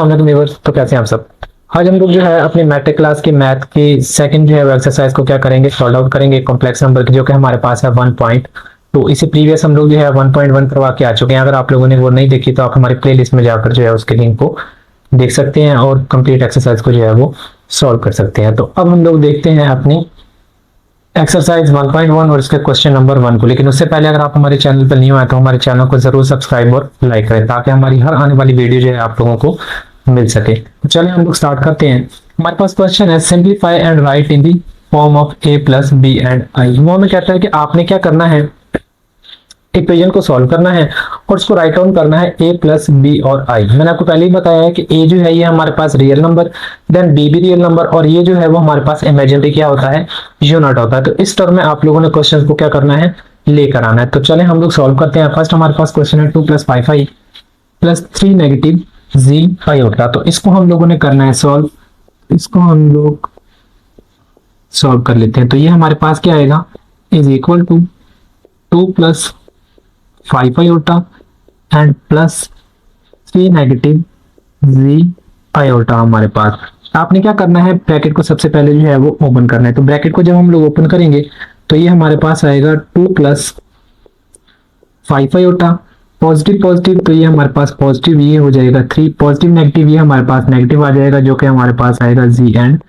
Viewers, तो कैसे हैं आप सब। आज हम लोग जो है अपनी मैट्रिक क्लास की मैथ की सेकंड जो है वो एक्सरसाइज को क्या करेंगे, सॉल्व आउट करेंगे कॉम्प्लेक्स नंबर की, जो कि हमारे पास है 1.2। इसे प्रीवियस हम लोग जो है 1.1 करवा के आ चुके हैं। अगर आप लोगों ने वो नहीं देखी तो आप हमारे प्लेलिस्ट में जाकर जो है उसके लिंक को देख सकते हैं और कंप्लीट एक्सरसाइज को जो है वो सॉल्व कर सकते हैं। तो अब हम लोग देखते हैं अपनी एक्सरसाइज 1.1 और इसके क्वेश्चन नंबर 1 को। लेकिन उससे पहले अगर आप हमारे चैनल पर न्यू आए तो हमारे चैनल को जरूर सब्सक्राइब और लाइक करें, ताकि हमारी हर आने वाली वीडियो जो है आप लोगों को मिल सके। तो चलिए हम लोग स्टार्ट करते हैं। हमारे पास क्वेश्चन है, simplify and write in the form of a plus b and i. वो हमें कहता है कि आपने क्या करना है, इक्वेशन को सॉल्व करना है और उसको राइट डाउन करना है ए प्लस बी और आई। मैंने आपको पहले ही बताया है कि ए जो है ये हमारे पास रियल नंबर, देन बी भी रियल नंबर, और ये जो है वो हमारे पास इमेजिनरी क्या होता है, यूनिट होता है। तो इस टर्म में आप लोगों ने क्वेश्चन को क्या करना है, लेकर आना है। तो चले हम लोग सॉल्व करते हैं। फर्स्ट हमारे पास क्वेश्चन है 2 + 5i + 3 नेगेटिव जी आयोटा। तो इसको हम लोगों ने करना है सॉल्व। इसको हम लोग सॉल्व कर लेते हैं। तो ये हमारे पास क्या आएगा, is equal to 2 + 5 iota and plus 3 negative जी आयोटा। हमारे पास आपने क्या करना है, ब्रैकेट को सबसे पहले जो है वो ओपन करना है। तो ब्रैकेट को जब हम लोग ओपन करेंगे तो ये हमारे पास आएगा 2 + 5 आयोटा, पॉजिटिव पॉजिटिव तो ये हमारे पास पॉजिटिव ये हो जाएगा 3, पॉजिटिव नेगेटिव ये हमारे पास नेगेटिव आ जाएगा, जो कि हमारे पास आएगा जी एंड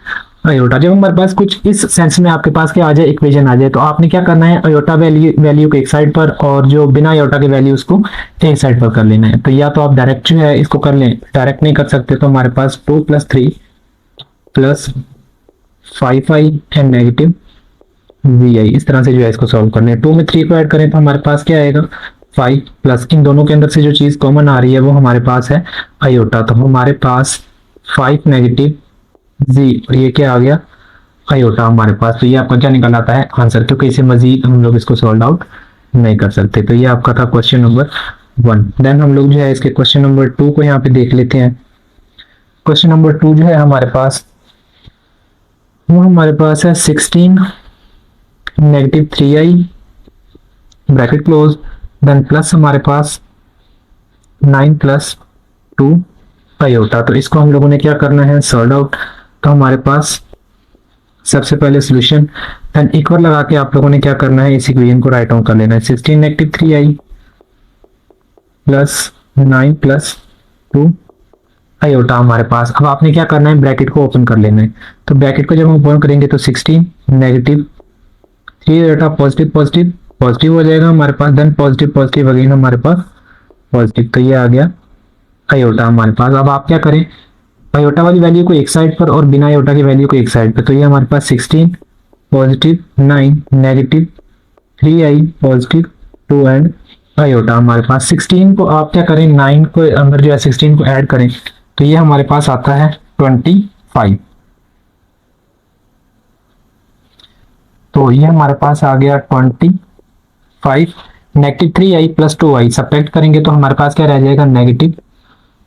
अयोटा। जब हमारे पास कुछ इस सेंस में आपके पास क्या आ जाए, इक्वेशन आ जाए, तो आपने क्या करना है, अयोटा वैल्यू को एक साइड पर और जो बिना अयोटा के वैल्यू उसको एक साइड पर कर लेना है। तो या तो आप डायरेक्ट जो है इसको कर लें, डायरेक्ट नहीं कर सकते तो हमारे पास 2 + 3 + 5i एंड नेगेटिव vi, इस तरह से जो है इसको सॉल्व करना है। 2 में 3 को ऐड करें तो हमारे पास क्या आएगा 5, प्लस इन दोनों के अंदर से जो चीज कॉमन आ रही है वो हमारे पास है अयोटा। तो हमारे पास 5 नेगेटिव जी और ये क्या आ गया आयोटा हमारे पास। तो ये आपका क्या निकल आता है आंसर, क्योंकि इसे मजीद हम लोग इसको सॉल्व आउट नहीं कर सकते। तो ये आपका था क्वेश्चन नंबर 1। देन हम लोग जो है इसके क्वेश्चन नंबर 2 को यहाँ पे देख लेते हैं। क्वेश्चन नंबर 2 जो है हमारे पास वो हमारे पास है 16 negative 3i bracket close, then plus हमारे पास 9 + 2 आयोटा। तो इसको हम लोगों ने क्या करना है, सॉल्व आउट। तो हमारे पास सबसे पहले सॉल्यूशन एंड इक्वल लगा के आप लोगों ने क्या करना है, इस इक्वेशन को राइट डाउन कर लेना है। 16 नेगेटिव 3i + 9 + 2 आयोटा हमारे पास। अब आपने क्या करना है, ब्रैकेट को ओपन कर लेना है। तो ब्रैकेट को जब हम ओपन करेंगे तो 16 negative 3 iota positive positive positive हो जाएगा हमारे पास, देन पॉजिटिव पॉजिटिव अगेन हमारे पास पॉजिटिव। तो ये आ गया आयोटा हमारे पास। अब आप क्या करें, आयोटा वाली वैल्यू को एक साइड पर और बिना आयोटा की वैल्यू को एक साइड पर। तो ये हमारे पास 16 positive 9 negative 3i positive 2 and iota हमारे पास। 16 को आप क्या करें, 9 को अंदर जो है 16 को ऐड करें तो ये हमारे पास आता है 25। तो ये हमारे पास आ गया 25। नेगेटिव 3i + 2i सब्ट्रैक्ट करेंगे तो हमारे पास क्या रह जाएगा, नेगेटिव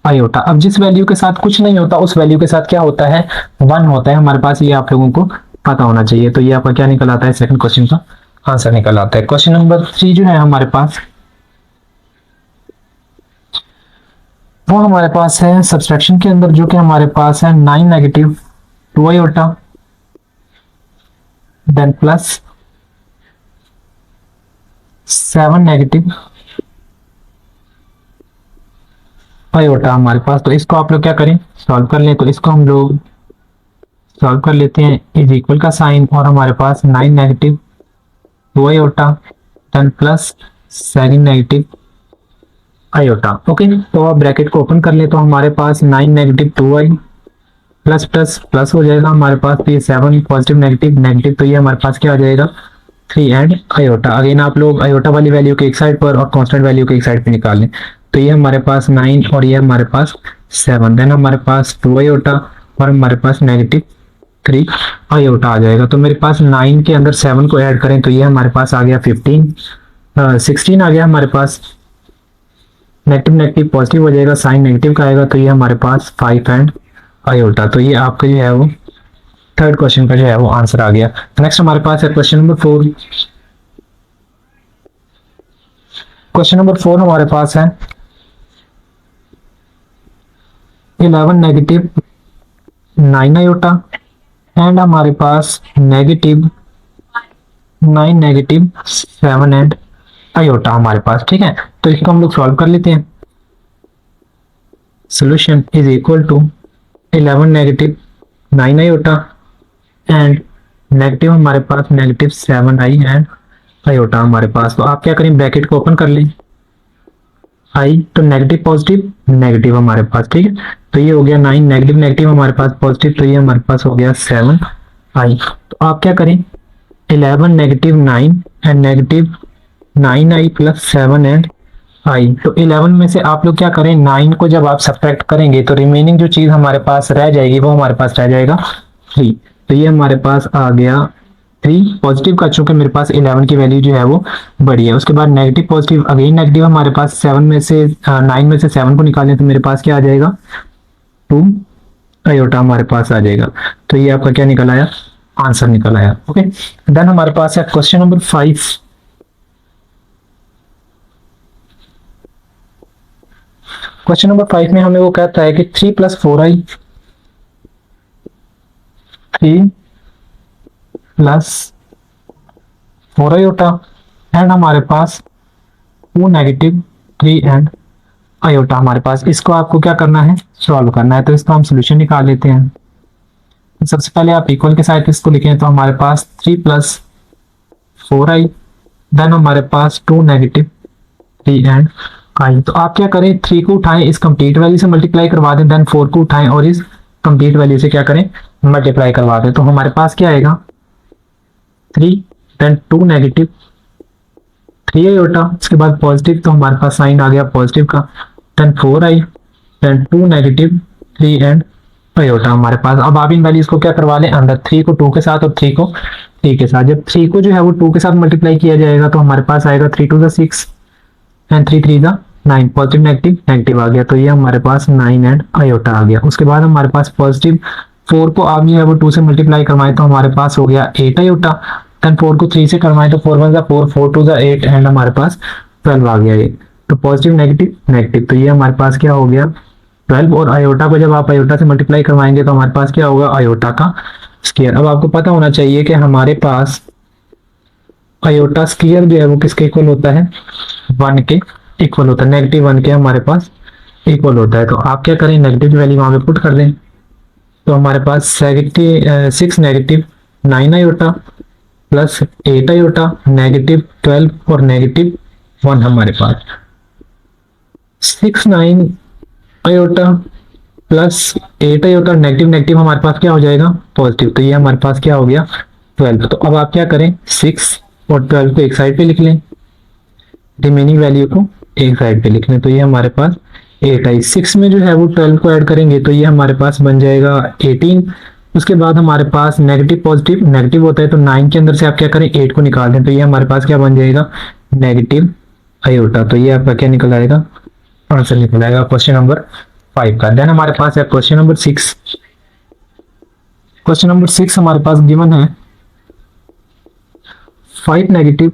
आयोटा। अब जिस वैल्यू के साथ कुछ नहीं होता उस वैल्यू के साथ क्या होता है, 1 होता है हमारे पास। ये आप लोगों को पता होना चाहिए। तो ये आपका क्या निकल आता है, सेकंड क्वेश्चन का आंसर निकल आता है। क्वेश्चन नंबर 3 जो है हमारे पास वो हमारे पास है सब्सट्रैक्शन के अंदर, जो कि हमारे पास है 9 negative 2 iota, then plus 7 negative iota हमारे पास। तो इसको आप लोग क्या करें, सॉल्व कर लें। तो इसको हम लोग सॉल्व कर लेते हैं, इज इक्वल का साइन और हमारे पास 9 negative 2 iota then plus 7 negative iota. Okay, तो आप ब्रैकेट को ओपन कर ले तो हमारे पास 9 negative 2i plus plus plus हो जाएगा हमारे पास। तो ये 7 पॉजिटिव नेगेटिव नेगेटिव, तो ये हमारे पास क्या आ जाएगा 3 एंड आयोटा। अगेन आप लोग आयोटा वाली वैल्यू को एक साइड पर और कांस्टेंट वैल्यू को एक साइड पे निकाल लें। तो ये हमारे पास 9 और ये हमारे पास 7, देन हमारे पास 2 आयोटा और हमारे पास नेगेटिव 3 आयोटा आ जाएगा। तो मेरे पास 9 के अंदर 7 को ऐड करें तो ये हमारे पास आ गया 16 आ गया हमारे पास। नेगेटिव नेगेटिव पॉजिटिव हो जाएगा, साइन नेगेटिव का आएगा, तो ये हमारे पास 5 एंड आयोटा। तो ये आपका जो है वो थर्ड क्वेश्चन का जो है वो आंसर आ गया। नेक्स्ट हमारे पास है क्वेश्चन नंबर 4। क्वेश्चन नंबर 4 हमारे पास है 11 नेगेटिव 9 आयोटा एंड हमारे पास नेगेटिव 9 नेगेटिव 7 एंड आयोटा हमारे पास, ठीक है। तो इसको हम लोग सॉल्व कर लेते हैं। Solution is equal to 11 negative 9 iota and negative हमारे पास नेगेटिव 7 आई एंड आयोटा हमारे पास। तो आप क्या करें, ब्रैकेट को ओपन कर लें, आई तो नेगेटिव पॉजिटिव नेगेटिव हमारे पास, ठीक है। तो ये हो गया 9 नेगेटिव नेगेटिव हमारे पास पॉजिटिव, तो ये हमारे पास हो गया 7 आई। तो आप क्या करें, 11 negative 9 and negative 9 I plus 7 and I. तो 11 में से आप लोग क्या करें, 9 को जब आप सब्ट्रैक्ट करेंगे तो रिमेनिंग जो चीज हमारे पास रह जाएगी वो हमारे पास रह जाएगा 3। तो ये हमारे पास आ गया 3 पॉजिटिव का, चूंकि मेरे पास 11 की वैल्यू जो है वो बड़ी है। उसके बाद नेगेटिव पॉजिटिव, अगेन नेगेटिव हमारे पास 7 में से 9 में से 7 को निकालें तो मेरे पास क्या आ जाएगा 2 आयोटा हमारे पास आ जाएगा। तो ये आपका क्या निकल आया, आंसर निकल आया। ओके, देन हमारे पास है क्वेश्चन नंबर 5। क्वेश्चन नंबर 5 में हमें वो कहता है कि 3 plus 4i 3 plus 4 iota and हमारे पास 2 नेगेटिव 3 एंड आयोटा हमारे पास। इसको आपको क्या करना है, सॉल्व करना है। तो इसका हम सोल्यूशन निकाल लेते हैं। तो सबसे पहले आप इक्वल के साथ इसको लिखें, तो हमारे पास 3 प्लस 4i देन हमारे पास 2 नेगेटिव 3 एंड आई। तो आप क्या करें, 3 को उठाएं, इस कंप्लीट वैल्यू से मल्टीप्लाई करवा दें, देन 4 को उठाएं और इस कंप्लीट वैल्यू से क्या करें, मल्टीप्लाई करवा दें। तो हमारे पास क्या आएगा 3 देन 2 नेगेटिव 3 आयोटा, उसके बाद पॉजिटिव, तो हमारे पास साइन आ गया पॉजिटिव का, then 4 i then 2 negative 3 and iota हमारे पास। अब आप इन वैल्यूज को क्या करवा लें अंदर, 3 को 2 के साथ और 3 को 3 के साथ। जब 3 को जो है वो 2 के साथ मल्टीप्लाई किया जाएगा तो हमारे पास आएगा 3 2 6 एंड 3 3 9, पॉजिटिव नेगेटिव नेगेटिव आ गया। तो ये हमारे पास 9 एंड आयोटा आ गया। उसके बाद हमारे पास पॉजिटिव 4 को आप जो है वो 2 से मल्टीप्लाई करवाएं तो हमारे पास हो गया 8 आयोटा, देन 4 को 3 से करवाएं तो 4 1 4 4 2 8 एंड हमारे पास 12 आ गया। ये तो पॉजिटिव नेगेटिव नेगेटिव, तो ये हमारे पास क्या हो गया 12। और आयोटा को जब आप आयोटा से मल्टीप्लाई करवाएंगे तो हमारे पास क्या होगा, आयोटा का स्क्वायर। अब आपको पता होना चाहिए कि हमारे पास आयोटा स्क्वायर जो है वो किसके इक्वल होता है, 1 के इक्वल होता है, नेगेटिव 1 के हमारे पास इक्वल होता है। तो आप क्या करें, नेगेटिव वैल्यू वहां पे पुट कर दें। तो हमारे पास 6 negative 9 iota plus 8 iota negative 12 और नेगेटिव 1 हमारे पास 6 9 iota plus 8 iota negative negative हमारे पास क्या हो जाएगा पॉजिटिव। तो ये हमारे पास क्या हो गया 12। तो अब आप क्या करें, 6 और 12 को एक साइड पे लिख लें, रिमेनिंग वैल्यू को एक साइड पे लिख लें। तो ये हमारे पास 8 आई, 6 में जो है वो 12 को ऐड करेंगे तो ये हमारे पास बन जाएगा 18। उसके बाद हमारे पास नेगेटिव पॉजिटिव नेगेटिव होता है, तो 9 के अंदर से आप क्या करें 8 को निकाल दें, तो ये हमारे पास क्या बन जाएगा नेगेटिव आयोटा। तो ये आपका क्या निकल आएगा, आंसर निकल आएगा क्वेश्चन नंबर 5 का। देन हमारे पास है क्वेश्चन नंबर 6। क्वेश्चन नंबर 6 हमारे पास गिवन है 5 नेगेटिव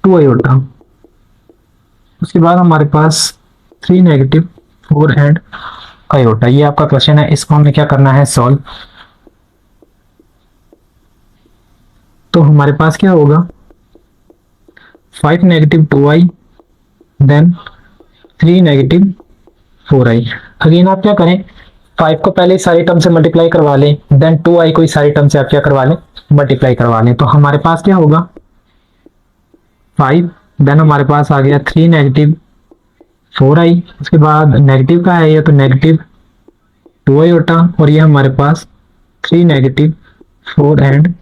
2 आयोटा, उसके बाद हमारे पास 3 नेगेटिव 4 एंड आयोटा। ये आपका क्वेश्चन है, इसको हमें क्या करना है, सॉल्व। तो हमारे पास क्या होगा 5 negative 2i then 3 negative 4i। Again आप क्या करें, 5 को पहले सारी टर्म से मल्टीप्लाई करवा लें, देन 2i को सारी टर्म से आप क्या करवा लें, मल्टीप्लाई करवा लें। तो हमारे पास क्या होगा 5 देन हमारे पास आ गया 3 नेगेटिव 4i, उसके बाद नेगेटिव का है ये तो नेगेटिव 2 आयोटा और ये हमारे पास 3 नेगेटिव 4 एंड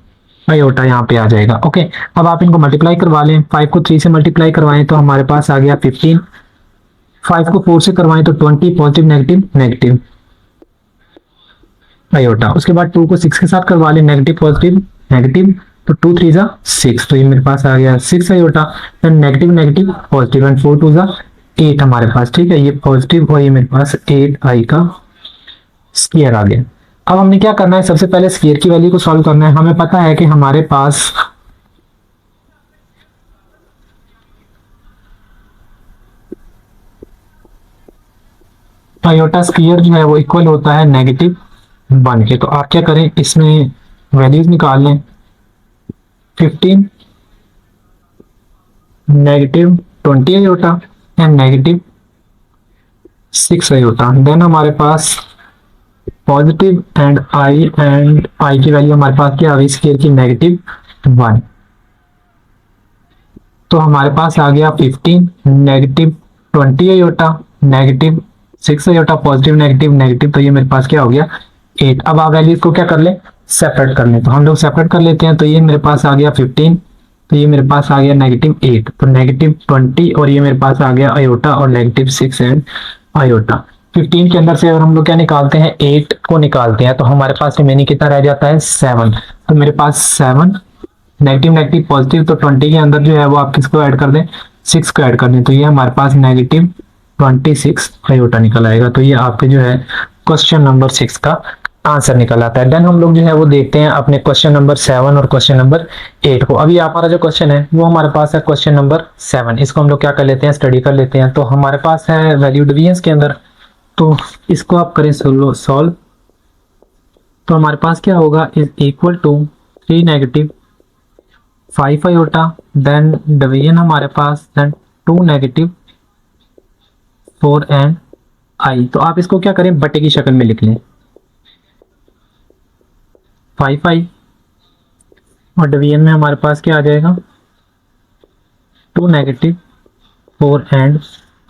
आयोटा यहाँ पे आ जाएगा। ओके, अब आप इनको मल्टीप्लाई करवा लें, 5 को 3 से मल्टीप्लाई करवाएं तो हमारे पास आ गया 15, 5 को 4 से करवाएं तो 20 पॉजिटिव नेगेटिव नेगेटिव आयोटा। उसके बाद 2 को 6 के साथ करवा लें, नेगेटिव पॉजिटिव नेगेटिव, तो 2 3 6, तो ये मेरे पास आ गया 6 iota, then negative negative positive and 4 2 8 हमारे पास, ठीक है। ये पॉजिटिव और ये मेरे पास 8i का स्क्वायर आ गया। अब हमने क्या करना है, सबसे पहले स्क्वायर की वैल्यू को सॉल्व करना है। हमें पता है कि हमारे पास आयोटा स्क्वायर जो है वो इक्वल होता है -1 के। तो आप क्या करें, इसमें वैल्यूज निकाल लें। 15 -20 आयोटा एंड -6 आयोटा। देन हमारे पास पॉजिटिव एंड आई की वैल्यू हमारे पास क्या आ गई स्केयर की -1। तो हमारे पास आ गया 15 -20 iota -6 iota positive negative negative. तो ये मेरे पास क्या हो गया 8। अब आप वैल्यूज को क्या कर लें, सेपरेट कर लें। तो हम लोग सेपरेट कर लेते हैं। तो ये मेरे पास आ गया 15, तो ये मेरे पास आ गया -8, तो -20 और ये मेरे पास आ गया आयोटा और -6 एंड आयोटा। 15 के अंदर से अगर हम लोग क्या निकालते हैं 8 को निकालते हैं तो हमारे पास रिमेनिंग कितना रह जाता है 7। तो मेरे पास 7 नेगेटिव नेगेटिव पॉजिटिव, तो 20 के अंदर जो है वो आप किसको ऐड कर दें 6 को ऐड कर दें। तो ये हमारे पास -26 आयोटा निकल आएगा। तो ये आपके जो है क्वेश्चन नंबर 6 का आंसर निकल आता है। देन हम लोग जो है वो देखते हैं अपने क्वेश्चन नंबर 7 और क्वेश्चन नंबर 8 को। अभी हमारा जो क्वेश्चन है वो हमारे पास है क्वेश्चन नंबर 7। इसको हम लोग क्या कर लेते हैं, स्टडी कर लेते हैं। तो हमारे पास है वैल्यू डिवीजन के अंदर, तो इसको आप करें सॉल्व। तो हमारे पास क्या होगा, is equal to 3 -5 iota, then division हमारे पास, देन 2 -4 एंड आई। तो आप इसको क्या करें, बटे की शक्ल में लिख लें 5 और डिवीजन में हमारे पास क्या आ जाएगा 2 -4 एंड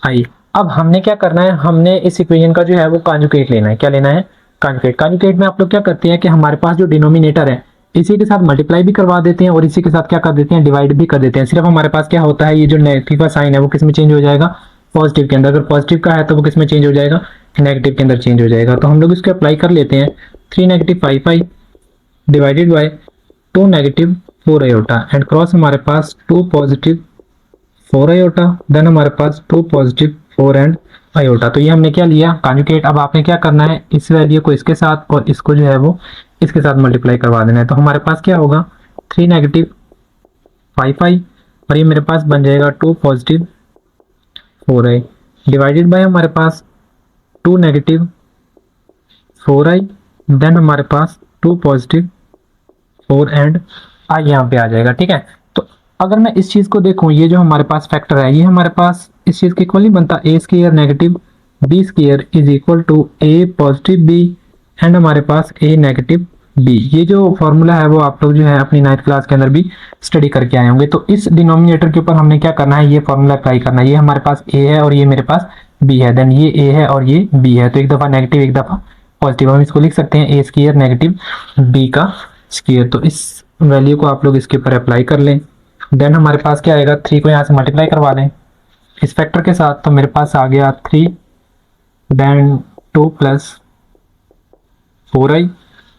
आई। अब हमने क्या करना है, हमने इस इक्वेशन का जो है वो कॉन्जुगेट लेना है। क्या लेना है, कॉन्जुगेट। कॉन्जुगेट में आप लोग क्या करते हैं कि हमारे पास जो डिनोमिनेटर है इसी के साथ मल्टीप्लाई भी करवा देते हैं और इसी के साथ क्या कर देते हैं, डिवाइड भी कर देते हैं। सिर्फ हमारे पास क्या होता है, ये जो नेगेटिव का साइन है वो किस में चेंज हो जाएगा, पॉजिटिव के अंदर। अगर पॉजिटिव का है तो वो किस में चेंज हो जाएगा, नेगेटिव के अंदर चेंज हो जाएगा। तो हम लोग इसको अप्लाई कर लेते हैं। 3 -5 divided by 2 -4 iota and cross हमारे पास 2 +4 आयोटा, देन हमारे पास 2 +4 एंड आयोटा। तो ये हमने क्या लिया, कॉन्जुगेट। अब आपने क्या करना है, इस वैल्यू को इसके साथ और इसको जो है वो इसके साथ मल्टीप्लाई करवा देना है। तो हमारे पास क्या होगा 3 -5 और ये मेरे पास बन जाएगा 2 +4i डिवाइडेड बाय हमारे पास 2 -4i, देन हमारे पास 2 +4 एंड आई यहाँ पे आ जाएगा। ठीक है, तो अगर मैं इस चीज को देखूं, ये जो हमारे पास फैक्टर है ये हमारे पास इस चीज के इक्वल नहीं बनता, a square -b square is equal to a +b and हमारे पास a -b। ये जो फॉर्मूला है वो आप लोग जो है अपनी 9th क्लास के अंदर भी स्टडी करके आए होंगे। तो इस डिनोमिनेटर के ऊपर हमने क्या करना है, ये फॉर्मूला अप्लाई करना है। ये हमारे पास a है और ये मेरे पास b है, देन ये a है और ये b है। तो एक दफा नेगेटिव एक दफा पॉजिटिव, हम इसको लिख सकते हैं a स्क्वायर -b का स्क्वायर। तो इस वैल्यू को आप लोग इसके ऊपर अप्लाई कर लें। देन हमारे पास क्या आएगा, 3 को यहाँ से मल्टीप्लाई करवा दें इस फैक्टर के साथ। तो मेरे पास आ गया 3, देन 2 +4i।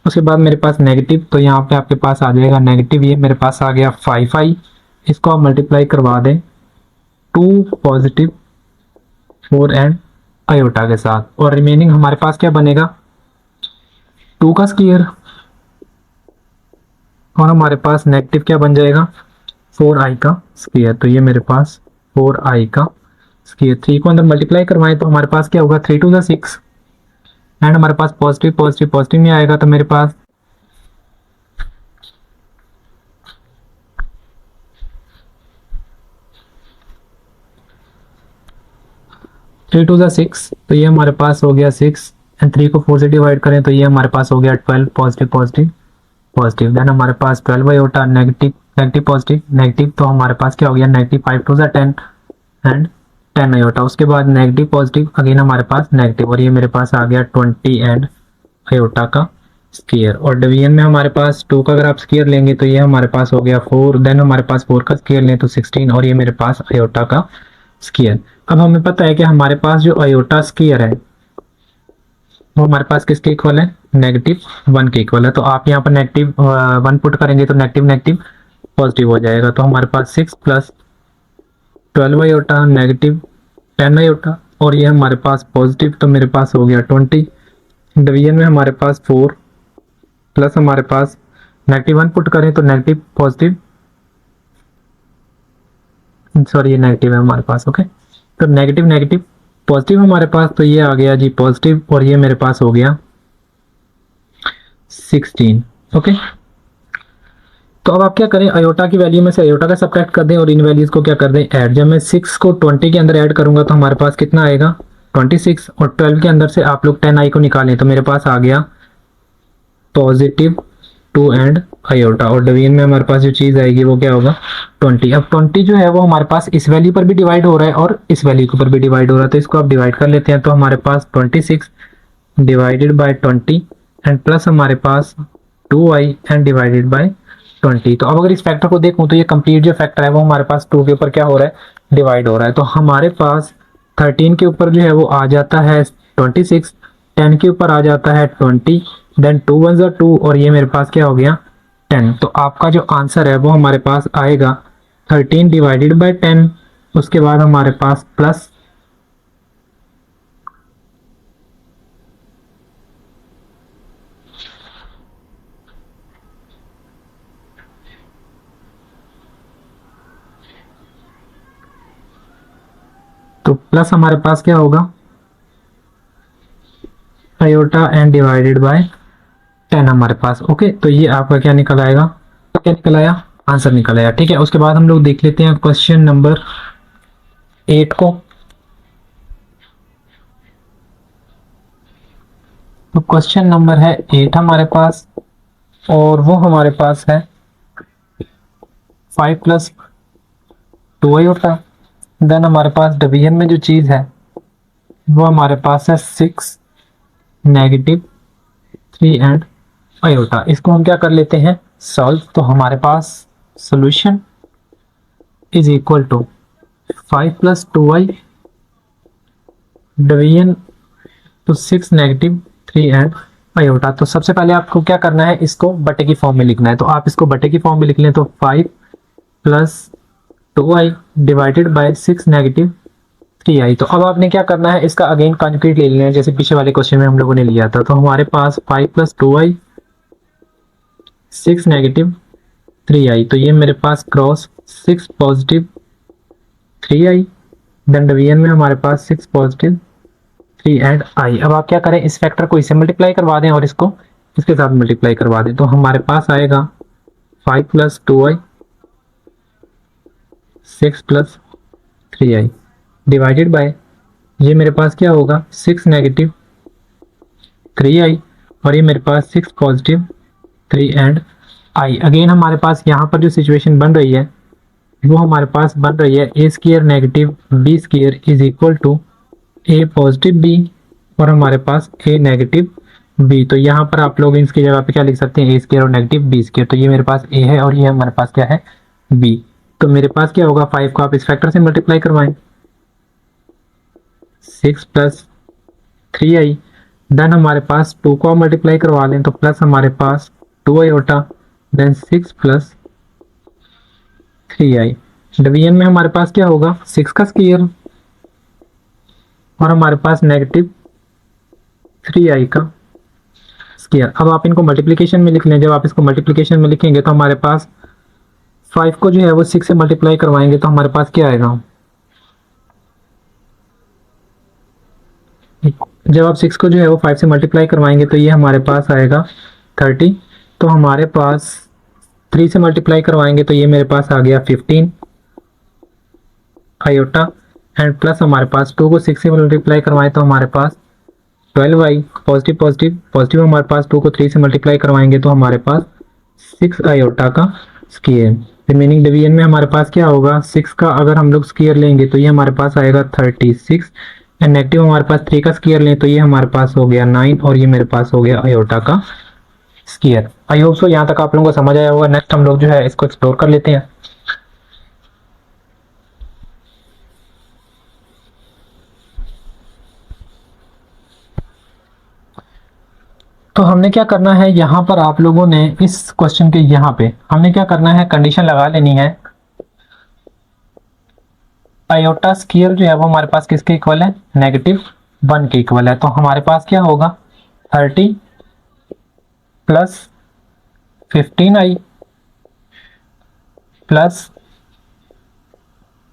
उसके बाद मेरे पास नेगेटिव, तो यहाँ पे आपके पास आ जाएगा नेगेटिव, ये मेरे पास आ गया 5i। इसको आप मल्टीप्लाई करवा दें 2 +4 एंड आयोटा के साथ, और रिमेनिंग हमारे पास क्या बनेगा 2 का स्क्वायर और हमारे पास नेगेटिव क्या बन जाएगा 4i का स्क्वायर। तो ये मेरे पास 4i का स्क्वायर। 3 को अंदर मल्टीप्लाई करवाएं तो हमारे पास क्या होगा 3 × 6 एंड हमारे पास पॉजिटिव पॉजिटिव पॉजिटिव में आएगा। तो मेरे पास 3 × 6, तो ये हमारे पास हो गया 6 एंड 3 को 4 से डिवाइड करें तो ये हमारे पास हो गया 12 पॉजिटिव पॉजिटिव पॉजिटिव। देन हमारे पास 12 iota negative negative positive negative, तो हमारे पास क्या हो गया -5 × 10 एंड 10 आयोटा। उसके बाद नेगेटिव पॉजिटिव अगेन हमारे पास नेगेटिव, और ये मेरे पास आ गया 20 एंड आयोटा का स्क्वायर। और डिवीजन में हमारे पास 2 का अगर आप स्क्वायर लेंगे तो ये हमारे पास हो गया 4, देन हमारे पास 4 का स्क्वायर लें तो 16 और ये मेरे पास आयोटा का स्क्वायर। अब हमें पता है कि हमारे पास जो आयोटा स्क्वायर है वो हमारे पास किसके इक्वल है, -1 के इक्वल है। तो आप यहाँ पर -1 पुट करेंगे तो नेगेटिव नेगेटिव पॉजिटिव हो जाएगा। तो हमारे पास 6 + 12 आयोटा -10 आयोटा और ये हमारे पास पॉजिटिव, तो मेरे पास हो गया 20। डिवीजन में हमारे पास 4 प्लस हमारे पास -1 पुट करें तो नेगेटिव पॉजिटिव, सॉरी ये नेगेटिव है हमारे पास। ओके, तो नेगेटिव नेगेटिव पॉजिटिव हमारे पास, तो ये आ गया जी पॉजिटिव, और ये मेरे पास हो गया 16। ओके, तो अब आप क्या करें, अयोटा की वैल्यू में से अयोटा का सबट्रैक्ट कर दें और इन वैल्यूज को क्या कर दें, ऐड। जब मैं 6 को 20 के अंदर ऐड करूंगा तो हमारे पास कितना आएगा 26, और 12 के अंदर से आप लोग 10 आई को निकालें तो मेरे पास आ गया पॉजिटिव 2 एंड अयोटा, और डिवीजन में हमारे पास जो चीज आएगी वो क्या होगा 20। अब 20 जो है वो हमारे पास इस वैल्यू पर भी डिवाइड हो रहा है और इस वैल्यू के ऊपर भी डिवाइड हो रहा है, तो इसको आप डिवाइड कर लेते हैं। तो हमारे पास 26 डिवाइडेड बाय 20 एंड प्लस हमारे पास 2i एंड डिवाइडेड बाय 20। तो अब अगर इस फैक्टर को देखूं तो ये कंप्लीट जो फैक्टर है वो हमारे पास 2 के ऊपर क्या हो रहा है, डिवाइड हो रहा है। तो हमारे पास 13 के ऊपर जो है वो आ जाता है 26, 10 के ऊपर आ जाता है 20, देन 2 1 जा 2, और ये मेरे पास क्या हो गया 10। तो आपका जो आंसर है वो हमारे पास आएगा 13 डिवाइडेड बाय 10, उसके बाद हमारे पास प्लस तो प्लस हमारे पास क्या होगा आयोटा एंड डिवाइडेड बाय 10 हमारे पास। ओके, तो ये आपका क्या निकल आएगा, क्या निकल आया, आंसर निकल आया। ठीक है, उसके बाद हम लोग देख लेते हैं क्वेश्चन नंबर 8 को। तो क्वेश्चन नंबर है 8 हमारे पास, और वो हमारे पास है 5 प्लस 2 आयोटा। देन हमारे पास डिवीजन में जो चीज है वो हमारे पास है 6 नेगेटिव 3 एंड आयोटा। इसको हम क्या कर लेते हैं सॉल्व। तो हमारे पास solution is equal to 5 plus 2i division तो 6 नेगेटिव 3 एंड आयोटा। तो सबसे पहले आपको क्या करना है, इसको बटे की फॉर्म में लिखना है। तो आप इसको बटे की फॉर्म में लिख लें तो 5 plus 2i divided by 6 negative 3i। तो अब आपने क्या करना है, इसका अगेन कॉन्जुगेट ले लेना है जैसे पीछे वाले क्वेश्चन में हम लोगों ने लिया था। तो हमारे पास 5 प्लस 2i 6 नेगेटिव 3i, तो ये मेरे पास cross 6 positive 3i, then division में हमारे पास 6 पॉजिटिव 3 एंड i। अब आप क्या करें, इस फैक्टर को इससे मल्टीप्लाई करवा दें और इसको इसके साथ मल्टीप्लाई करवा दें। तो हमारे पास आएगा 5 plus 2i 6 plus 3i divided by, ये मेरे पास क्या होगा 6 नेगेटिव 3i, और ये मेरे पास 6 पॉजिटिव 3 एंड i। अगेन हमारे पास यहाँ पर जो सिचुएशन बन रही है वो हमारे पास बन रही है a square negative b square is equal to a positive b, और हमारे पास ए नेगेटिव बी। तो यहाँ पर आप लोग इसकी जगह पे क्या लिख सकते हैं, ए स्क्वायर और नेगेटिव बी स्क्वायर। तो ये मेरे पास ए है और ये हमारे पास क्या है बी। तो मेरे पास क्या होगा, 5 को आप इस फैक्टर से मल्टीप्लाई करवाएं 6 प्लस 3i, देन हमारे पास 2 को मल्टीप्लाई करवा लें तो प्लस हमारे पास 2 iota, then 6 plus 3i। Division में हमारे पास क्या होगा 6 का स्क्वायर और हमारे पास नेगेटिव 3i का स्क्वायर। अब आप इनको मल्टीप्लिकेशन में लिख लें। जब आप इसको मल्टीप्लिकेशन में लिखेंगे तो हमारे पास 5 को जो है वो 6 से मल्टीप्लाई करवाएंगे तो हमारे पास क्या आएगा, जब आप 6 को जो है वो 5 से मल्टीप्लाई करवाएंगे तो ये हमारे पास आएगा 30। तो हमारे पास 3 से मल्टीप्लाई करवाएंगे तो ये मेरे पास आ गया 15 आयोटा, एंड प्लस हमारे पास 2 को 6 से मल्टीप्लाई करवाएं तो हमारे पास 12i पॉजिटिव पॉजिटिव पॉजिटिव, हमारे पास 2 को 3 से मल्टीप्लाई करवाएंगे तो हमारे पास 6 आयोटा का स्क्वायर। रिमेनिंग डिवीजन में हमारे पास क्या होगा, 6 का अगर हम लोग स्क्वायर लेंगे तो ये हमारे पास आएगा 36, एंड नेगेटिव हमारे पास 3 का स्क्वायर लें तो ये हमारे पास हो गया 9, और ये मेरे पास हो गया आयोटा का स्क्वायर। आई होप सो यहाँ तक आप लोगों को समझ आया होगा। नेक्स्ट हम लोग जो है इसको एक्सप्लोर कर लेते हैं। तो हमने क्या करना है, यहाँ पर आप लोगों ने इस क्वेश्चन के यहाँ पे हमने क्या करना है, कंडीशन लगा लेनी है आयोटा स्क्वायर जो है वो हमारे पास किसके इक्वल है, -1 के इक्वल है। तो हमारे पास क्या होगा 30 plus 15i plus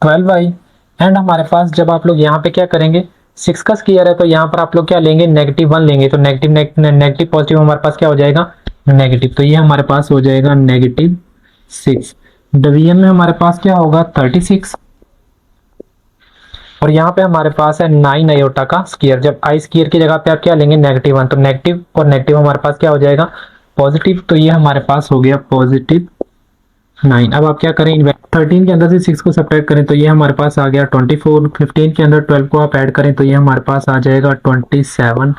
12i, and हमारे पास जब आप लोग यहाँ पे क्या करेंगे 6 का स्क्वायर है तो यहाँ पर आप लोग क्या लेंगे, -1 लेंगे, तो नेगेटिव नेगेटिव पॉजिटिव हमारे पास क्या हो जाएगा, नेगेटिव, तो ये हमारे पास हो जाएगा -6। डवीएम में हमारे पास क्या होगा 36, और यहाँ पे हमारे पास है 9 आयोटा का स्क्वायर। जब आई स्क्वायर की जगह पे आप क्या लेंगे, -1, तो नेगेटिव और नेगेटिव हमारे पास क्या हो जाएगा, पॉजिटिव, तो ये हमारे पास हो गया +9। अब आप क्या करें, 13 के अंदर से 6 को सब्ट्रैक्ट करें तो ये हमारे पास आ गया 24। 15 के अंदर 12 को आप ऐड करें तो ये हमारे पास आ जाएगा 27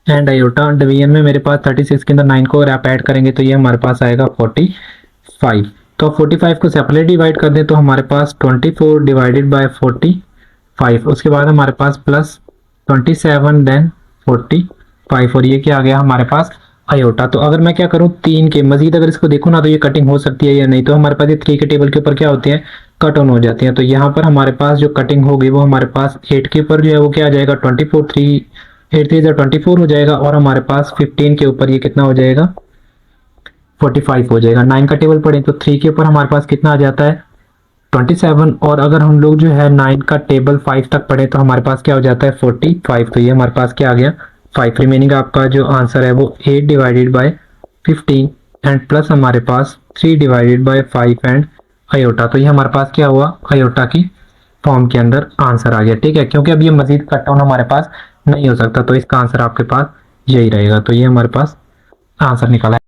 एंड आयोटा। डिवीजन में मेरे पास 36 के अंदर 9 को अगर आप ऐड करेंगे तो ये हमारे पास आएगा 45। तो 45 को सेपरेट डिवाइड कर दें तो हमारे पास 24 डिवाइडेड बाय 45, उसके बाद हमारे पास +27 देन 45, और ये क्या आ गया हमारे पास आयोटा। तो अगर मैं क्या करूं, 3 के मजीद अगर इसको देखूं ना तो ये कटिंग हो सकती है या नहीं, तो हमारे पास ये 3 के टेबल के ऊपर क्या होते हैं, कट ऑन हो जाती हैं। तो यहाँ पर हमारे पास जो कटिंग होगी वो हमारे पास 8 के ऊपर जो है वो क्या आ जाएगा 24, 3 8 3 24 हो जाएगा, और हमारे पास 15 के ऊपर ये कितना हो जाएगा 45 हो जाएगा। 9 का टेबल पढ़े तो 3 के ऊपर हमारे पास कितना आ जाता है 27, और अगर हम लोग जो है 9 का टेबल 5 तक पढ़े तो हमारे पास क्या हो जाता है 45, तो ये हमारे पास क्या आ गया 5। रिमेनिंग आपका जो आंसर है वो 8 डिवाइडेड बाय 15 एंड प्लस हमारे पास 3 डिवाइडेड बाय 5 एंड आयोटा। तो ये हमारे पास क्या हुआ, आयोटा की फॉर्म के अंदर आंसर आ गया, ठीक है, क्योंकि अब ये मजीद कट डाउन हमारे पास नहीं हो सकता, तो इसका आंसर आपके पास यही रहेगा। तो ये हमारे पास आंसर निकला है।